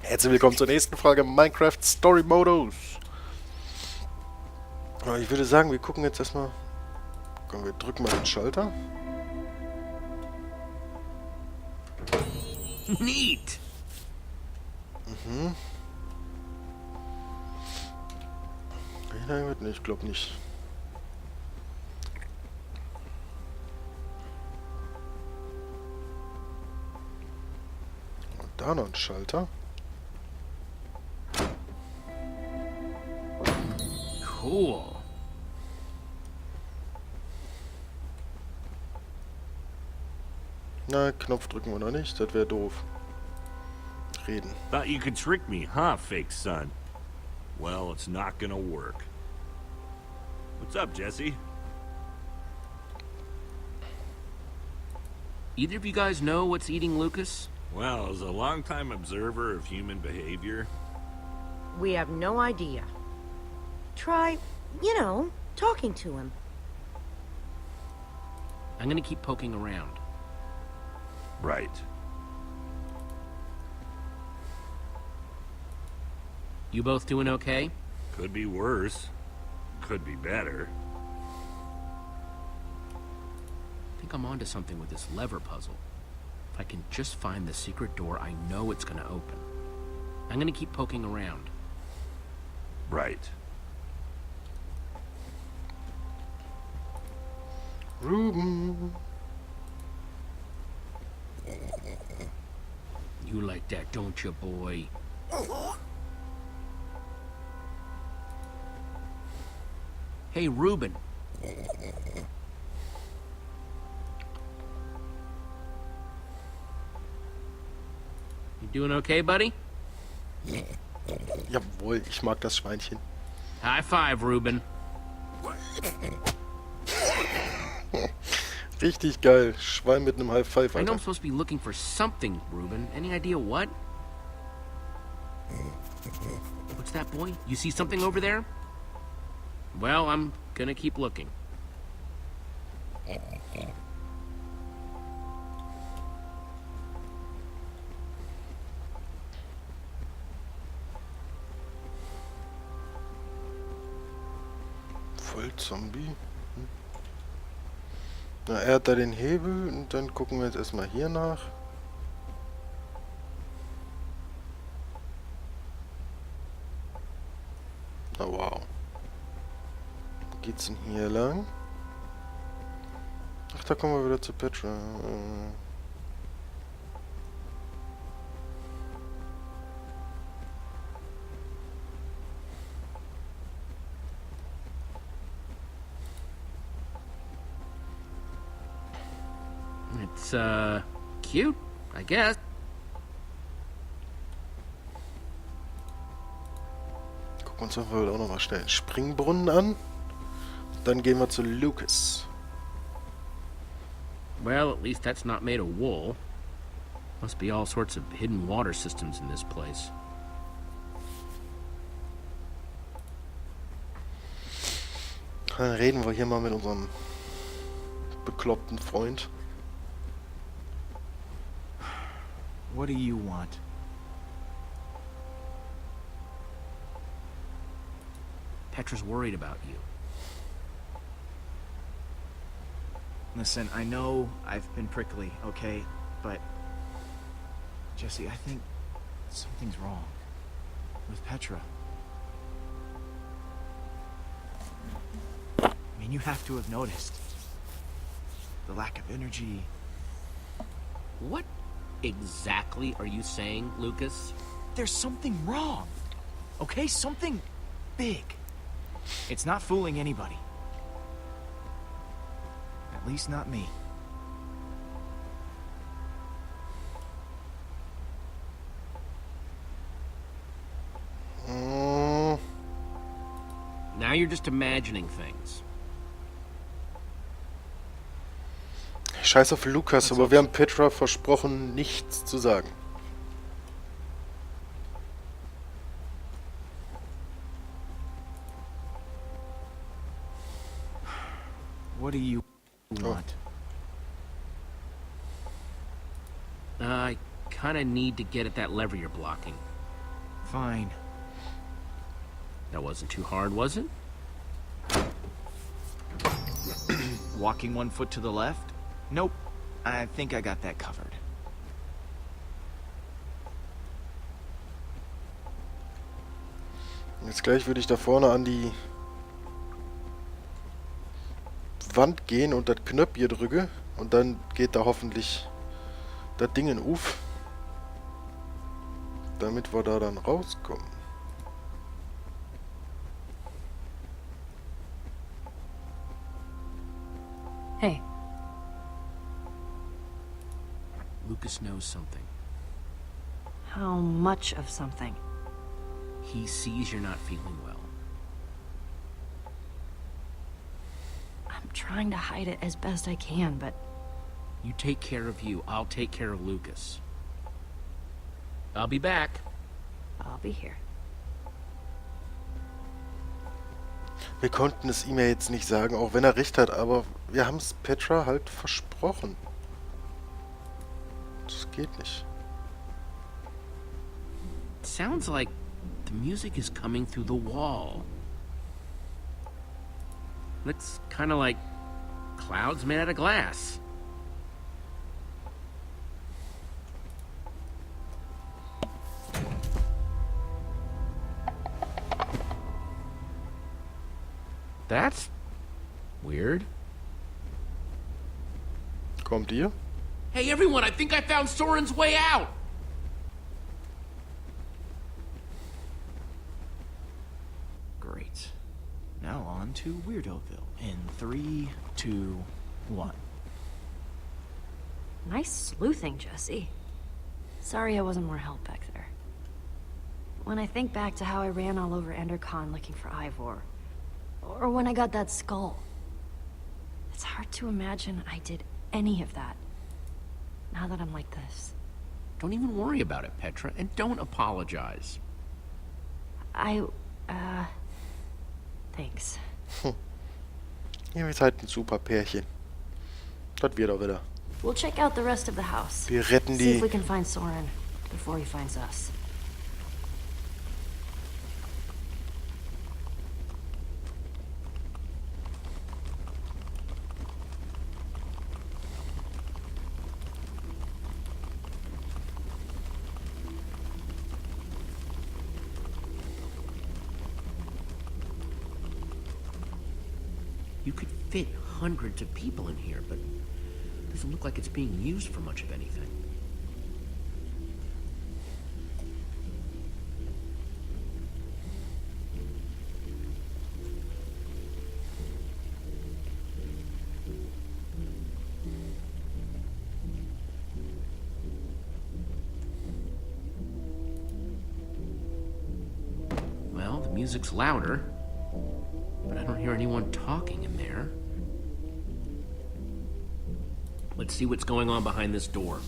Herzlich willkommen zur nächsten Folge Minecraft Story Modus. Aber ich würde sagen, wir gucken jetzt erstmal. Komm, wir drücken mal den Schalter. Neat. Wie lange wird? Ne, ich glaube nicht. Und da noch ein Schalter. Cool. Na, Knopf drücken wir noch nicht, das wäre doof. Reden. Thought you could trick me, huh, fake son? Well, it's not gonna work. What's up, Jesse? Either of you guys know what's eating Lucas? Well, as a longtime observer of human behavior, We have no idea. Try, talking to him. I'm gonna keep poking around. right. You both doing okay? Could be worse. Could be better. I think I'm onto something with this lever puzzle. If I can just find the secret door, I know it's gonna open. I'm gonna keep poking around. Right. Ruben. You like that, don't you, boy? Hey, Ruben. You doing okay, buddy? Jawohl, ich mag das Schweinchen. High five, Ruben. Richtig geil. Schwein mit einem High Five, I know Alter. I'm supposed to be looking for something, Ruben. Any idea what? What's that, boy? You see something over there? Well, I'm gonna keep looking. Voll Zombie. Na, er hat da den Hebel und dann gucken wir jetzt erstmal hier nach. Na wow. Wo geht's denn hier lang? Ach, da kommen wir wieder zu Petra. It's, cute, I guess. Gucken wir uns doch auch nochmal schnell einen Springbrunnen an. Dann gehen wir zu Lucas. Well, at least that's not made of wool. Must be all sorts of hidden water systems in this place. Dann reden wir hier mal mit unserem bekloppten Freund. What do you want? Petra's worried about you. Listen, I know I've been prickly, okay? But... Jesse, I think something's wrong. With Petra. I mean, you have to have noticed. The lack of energy. What exactly are you saying, Lucas? There's something wrong. Okay? Something big. It's not fooling anybody. At least not me. Now you're just imagining things. Scheiß auf Lukas, aber wir haben Petra versprochen, nichts zu sagen. What do you want? I kind of need to get at that lever you're blocking. Fine. That wasn't too hard, was it? Walking 1 foot to the left? Nope. I think I got that covered. Jetzt gleich würde ich da vorne an die Wand gehen und das Knöpfchen drücke. Und dann geht da hoffentlich das Ding in auf. Damit wir da dann rauskommen. Hey, Lucas knows something. how much of something? He sees you're not feeling well. I'm trying to hide it as best I can, but You take care of you. I'll take care of Lucas. I'll be back. I'll be here. Wir konnten es ihm ja jetzt nicht sagen, auch wenn er recht hat, aber wir haben es Petra halt versprochen. Das geht nicht. It sounds like the music is coming through the wall. Looks kind of like clouds made out of glass. That's weird. Kommt ihr? Hey everyone, I think I found Soren's way out! Great. Now on to Weirdoville. In 3, 2, 1. Nice sleuthing, Jesse. Sorry I wasn't more help back there. When I think back to how I ran all over Endercon looking for Ivor, or when I got that skull, it's hard to imagine I did any of that, now that I'm like this. Don't even worry about it, Petra, and don't apologize. Thanks. Ihr seid ein super Pärchen. Das wird auch wieder. We'll check out the rest of the house. Wir retten See if die... we can find Soren before he finds us. You could fit hundreds of people in here, but it doesn't look like it's being used for much of anything. Well, the music's louder, but I don't hear anyone talking in there. Let's see what's going on behind this door.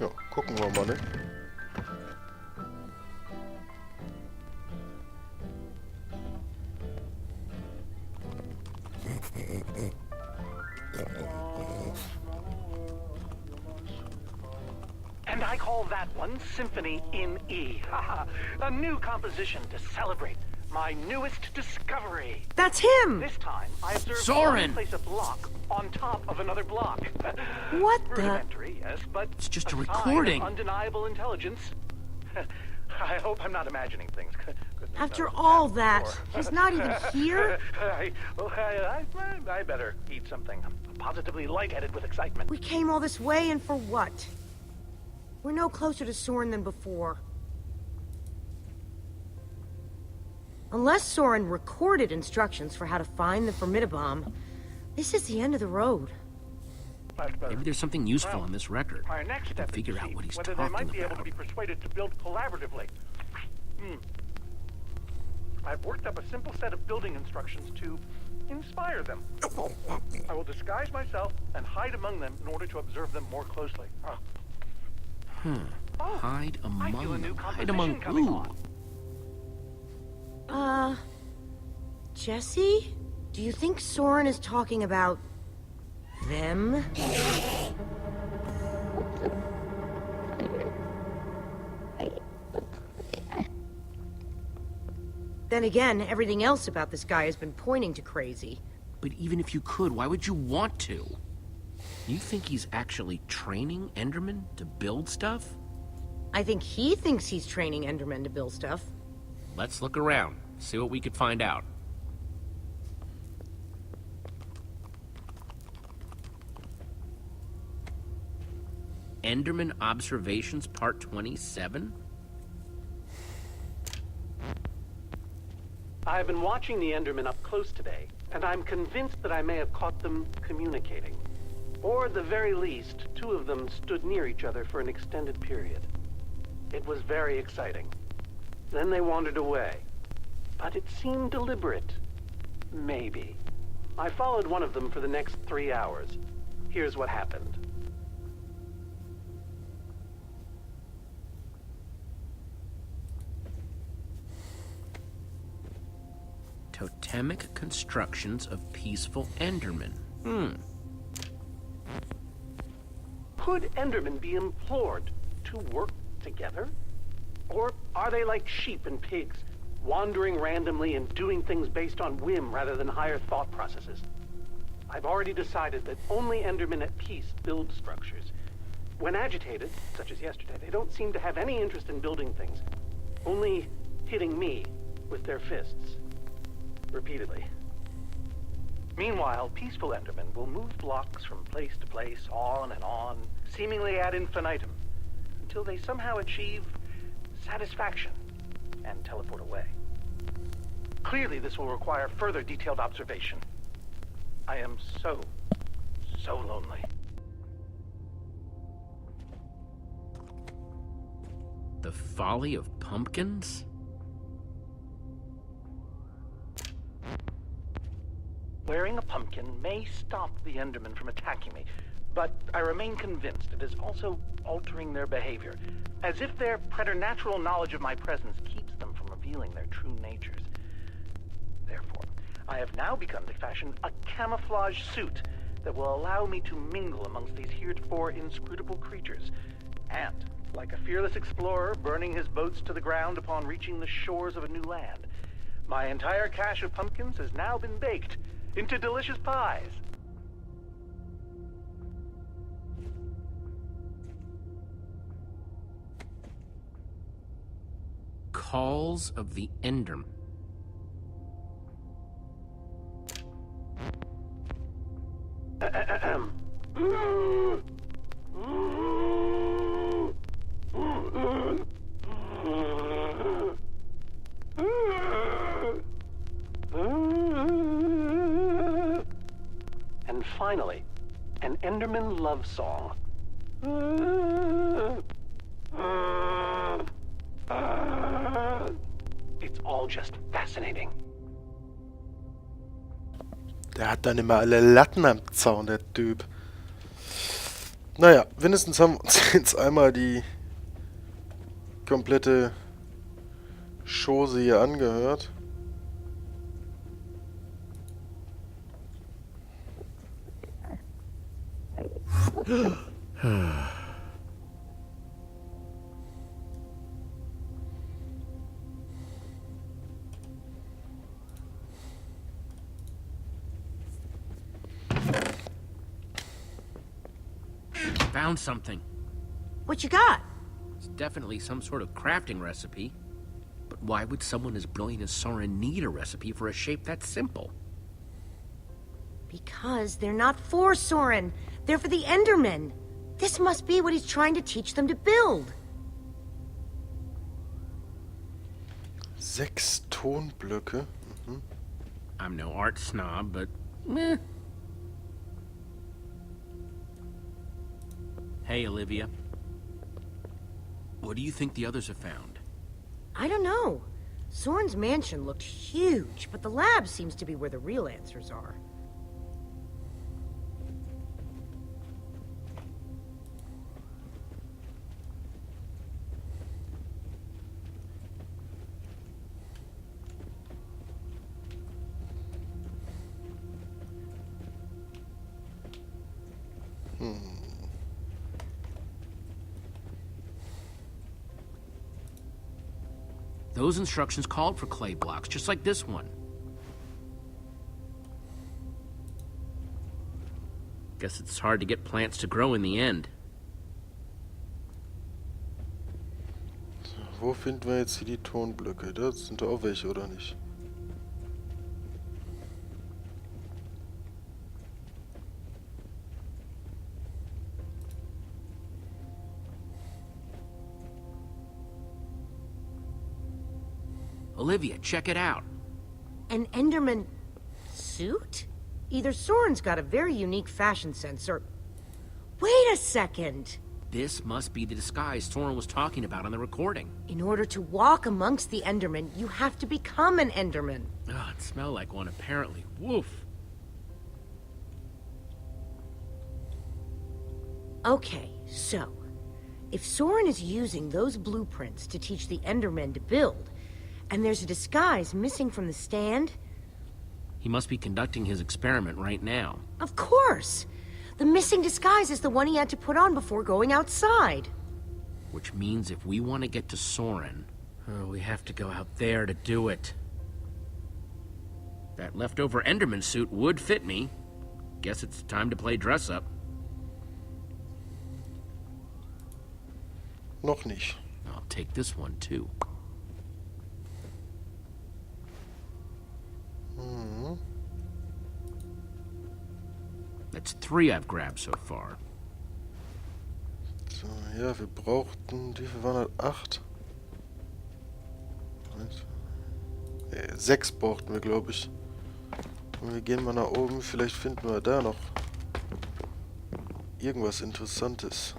Ja, gucken wir mal, ne? And I call that one Symphony in E. A new composition to celebrate my newest discovery. That's him! This time, I observed Soren! place a block on top of another block. What the- Rudimentary, yes, but It's just a sign of recording. undeniable intelligence. I hope I'm not imagining things. Goodness After knows all it's that, happened before. he's not even here? I better eat something. I'm positively lightheaded with excitement. We came all this way, and for what? We're no closer to Soren than before. Unless Soren recorded instructions for how to find the Formidabomb, this is the end of the road. Maybe there's something useful on this record. Our next step is Figure to out see what he's whether talking they might be able about. to be persuaded to build collaboratively. I've worked up a simple set of building instructions to inspire them. I will disguise myself and hide among them in order to observe them more closely. Hide I feel a among new them. Hide composition among coming who? on. Jesse? Do you think Soren is talking about them? Then again, everything else about this guy has been pointing to crazy. But even if you could, why would you want to? You think he's actually training Endermen to build stuff? I think he thinks he's training Endermen to build stuff. Let's look around, see what we could find out. Enderman Observations Part 27? I've been watching the Endermen up close today, and I'm convinced that I may have caught them communicating. Or at the very least, two of them stood near each other for an extended period. It was very exciting. Then they wandered away. But it seemed deliberate. Maybe. I followed one of them for the next 3 hours. Here's what happened. Totemic constructions of peaceful Endermen. Could Endermen be implored to work together? Or are they like sheep and pigs, wandering randomly and doing things based on whim rather than higher thought processes? I've already decided that only Endermen at peace build structures. When agitated, such as yesterday, they don't seem to have any interest in building things, only hitting me with their fists. Repeatedly. Meanwhile, peaceful Endermen will move blocks from place to place, on and on, seemingly ad infinitum, until they somehow achieve satisfaction and teleport away. Clearly, this will require further detailed observation. I am so lonely. The folly of pumpkins? Wearing a pumpkin may stop the Endermen from attacking me, but I remain convinced it is also altering their behavior, as if their preternatural knowledge of my presence keeps them from revealing their true natures. Therefore, I have now begun to fashion a camouflage suit that will allow me to mingle amongst these heretofore inscrutable creatures, and, like a fearless explorer burning his boats to the ground upon reaching the shores of a new land, my entire cache of pumpkins has now been baked into delicious pies. Calls of the Enderman. And finally, an Enderman love song. It's all just fascinating. Der hat dann immer alle Latten am Zaun, der Typ. Naja, wenigstens haben wir uns jetzt einmal die komplette Chose hier angehört. Found something. What you got? It's definitely some sort of crafting recipe. But why would someone as brilliant as Soren need a recipe for a shape that simple? Because they're not for Soren. They're for the Endermen. This must be what he's trying to teach them to build. 6 Tonblöcke. Mhm. I'm no art snob, but meh. Hey, Olivia. What do you think the others have found? I don't know. Soren's mansion looked huge, but the lab seems to be where the real answers are. Those instructions called for clay blocks, just like this one. Guess it's hard to get plants to grow in the end. Wo finden wir jetzt hier die Tonblöcke? Das sind doch auch welche, oder nicht? Olivia, check it out. An Enderman suit? Either Soren's got a very unique fashion sense, or... Wait a second! This must be the disguise Soren was talking about on the recording. In order to walk amongst the Endermen, you have to become an Enderman. Ah, it smelled like one apparently. Woof. Okay, so... If Soren is using those blueprints to teach the Endermen to build, and there's a disguise missing from the stand... He must be conducting his experiment right now. Of course! The missing disguise is the one he had to put on before going outside. Which means if we want to get to Soren, we have to go out there to do it. That leftover Enderman suit would fit me. Guess it's time to play dress up. Noch nicht. I'll take this one too. That's 3 I've grabbed so far. So, ja, wir brauchten... Wie viel waren das? 8? 6 brauchten wir, glaube ich. Und wir gehen mal nach oben. Vielleicht finden wir da noch irgendwas Interessantes.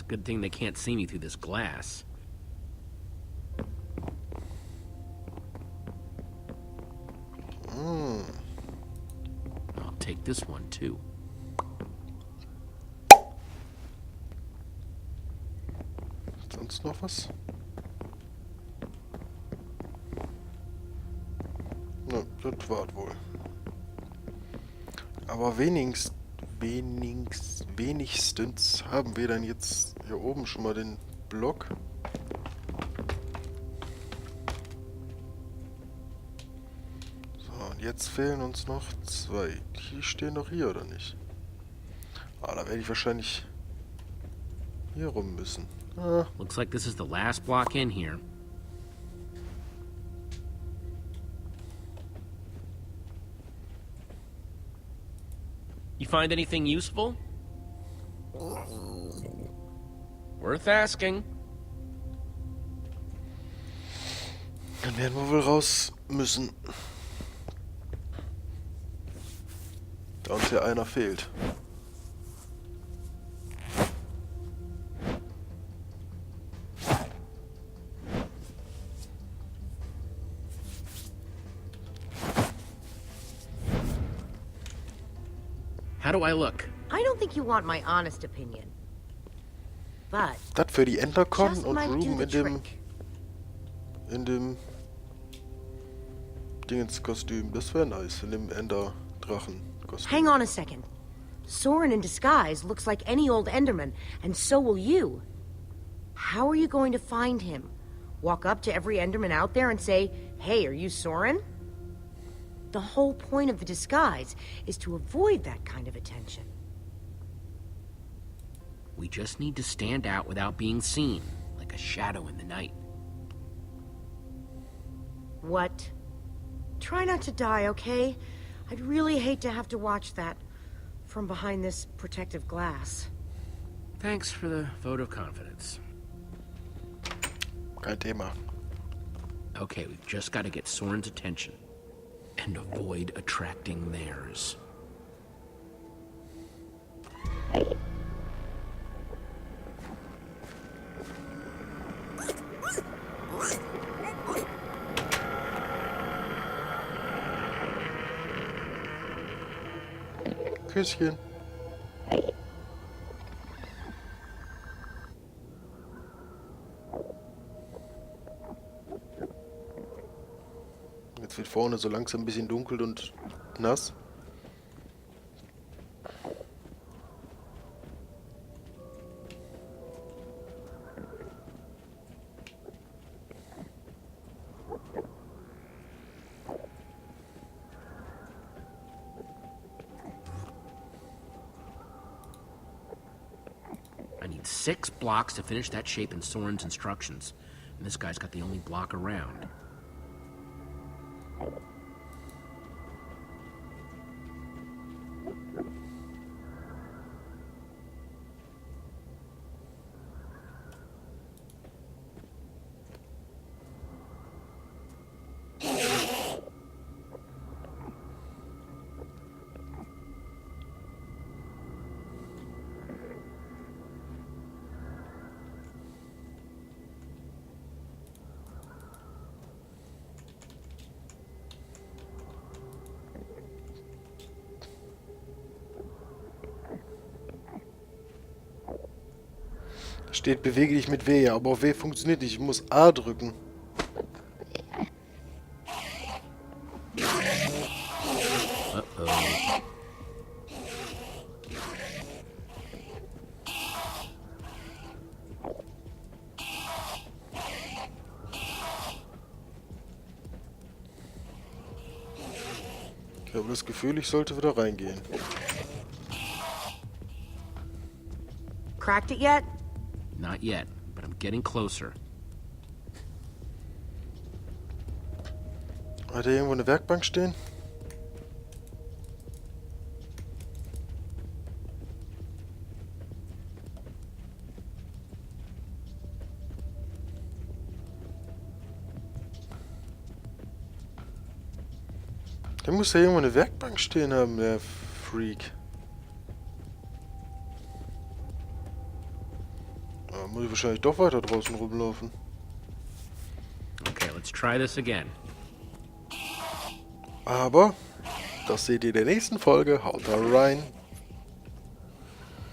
Good thing they can't see me through this glass. I'll take this one too. Sonst noch was? Na, das war's wohl. Aber wenigstens haben wir dann jetzt hier oben schon mal den Block. So, und jetzt fehlen uns noch 2. Die stehen doch hier, oder nicht? Ah, da werde ich wahrscheinlich hier rum müssen. Ah. Looks like this is the last block in here. You find anything useful? Worth asking. Dann werden wir wohl raus müssen. Da uns hier einer fehlt. How do I look? I don't think you want my honest opinion. But... Das für die Endercon just und might do Ruben the in trick. dem Dingenskostüm. Das wäre nice, in dem Ender-Drachen-Kostüm. Hang on a second. Soren in disguise looks like any old Enderman, and so will you. How are you going to find him? Walk up to every Enderman out there and say, "Hey, are you Soren?" The whole point of the disguise is to avoid that kind of attention. We just need to stand out without being seen, like a shadow in the night. What? Try not to die, okay? I'd really hate to have to watch that from behind this protective glass. Thanks for the vote of confidence. Kein Thema. Okay, we've just got to get Soren's attention and avoid attracting theirs. Küsschen. Jetzt wird vorne so langsam ein bisschen dunkel und nass. need 6 blocks to finish that shape in Soren's instructions. And this guy's got the only block around. Steht, bewege dich mit W, aber auf W funktioniert nicht. Ich muss A drücken. Ich habe das Gefühl, ich sollte wieder reingehen. Cracked it yet? Not yet, but I'm getting closer. Hat hier irgendwo eine Werkbank stehen? Der muss ja irgendwo eine Werkbank stehen haben, der Freak. Da muss ich wahrscheinlich doch weiter draußen rumlaufen. Okay, let's try this again. Aber das seht ihr in der nächsten Folge. Haut da rein.